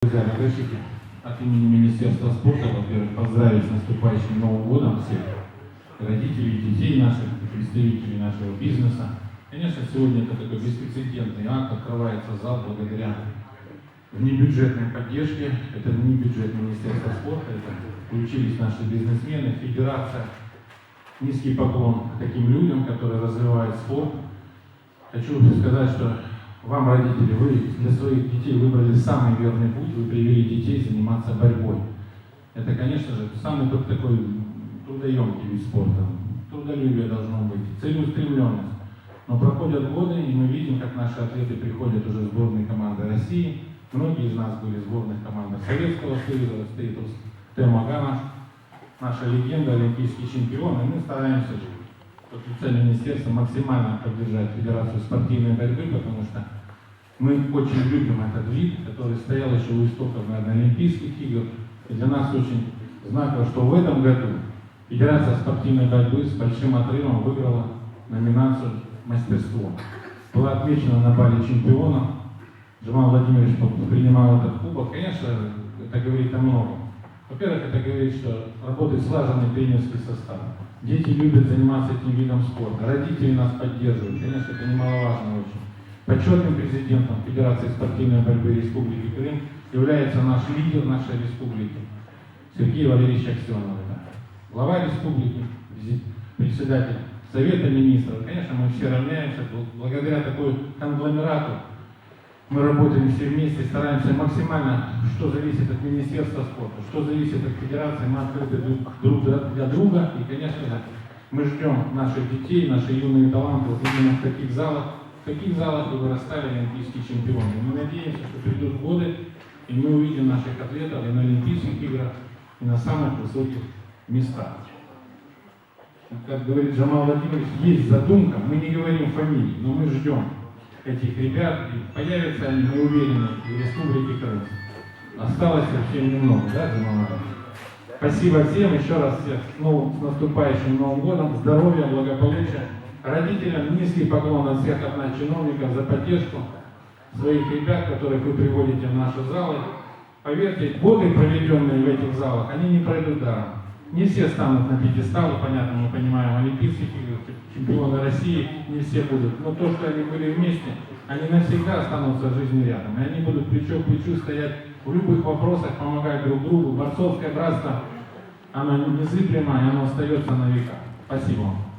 Друзья, разрешите от имени Министерства спорта, во-первых, поздравить с наступающим Новым годом всех родителей, детей наших, представителей нашего бизнеса. Конечно, сегодня это такой беспрецедентный акт, открывается зал благодаря внебюджетной поддержке. Это не бюджет Министерства спорта, это включились наши бизнесмены, федерация. Низкий поклон таким людям, которые развивают спорт. Хочу сказать, что вам, родители, вы для своих детей выбрали самый верный путь, вы привели детей заниматься борьбой. Это, конечно же, самый такой трудоемкий вид спорта. Трудолюбие должно быть, целеустремленность. Но проходят годы, и мы видим, как наши атлеты приходят уже в сборные команды России. Многие из нас были в сборных командах Советского Союза, стоит Темагана, наша легенда, олимпийский чемпион, и мы стараемся от лица министерства максимально поддержать Федерацию спортивной борьбы, потому что мы очень любим этот вид, который стоял еще у истоков, наверное, Олимпийских игр. И для нас очень знаково, что в этом году Федерация спортивной борьбы с большим отрывом выиграла номинацию «Мастерство». Была отмечена на бале чемпионов. Джамал Владимирович принимал этот кубок. Конечно, это говорит о многом. Во-первых, это говорит, что работает слаженный тренерский состав. Дети любят заниматься этим видом спорта. Родители нас поддерживают. Конечно, это немаловажно очень. Почетным президентом Федерации спортивной борьбы Республики Крым является наш лидер нашей республики Сергей Валерьевич Аксенов. Глава республики, председатель Совета министров. Конечно, мы все равняемся. Благодаря такой конгломерату мы работаем все вместе, стараемся максимально, что зависит от Министерства спорта, что зависит от Федерации, мы открыты друг для друга. И, конечно же, мы ждем наших детей, наши юные таланты вот именно в таких залах вы вырастали олимпийские чемпионы. Мы надеемся, что придут годы, и мы увидим наших атлетов и на Олимпийских играх, и на самых высоких местах. Как говорит Джамал Владимирович, есть задумка, мы не говорим фамилии, но мы ждем этих ребят, и появятся они, мы уверены, в Республике Крым. Осталось совсем немного, да, Джамал Владимирович? Спасибо всем, еще раз всех с наступающим Новым годом, здоровья, благополучия. Родителям низкий поклон от всех от нас чиновников за поддержку своих ребят, которых вы приводите в наши залы. Поверьте, годы, проведенные в этих залах, они не пройдут даром. Не все станут на пьедесталы, понятно, мы понимаем, олимпийских игр, чемпионы России, не все будут. Но то, что они были вместе, они навсегда останутся в жизни рядом. И они будут плечо к плечу стоять в любых вопросах, помогать друг другу. Борцовское братство, оно незыблемо, и оно остается на века. Спасибо вам.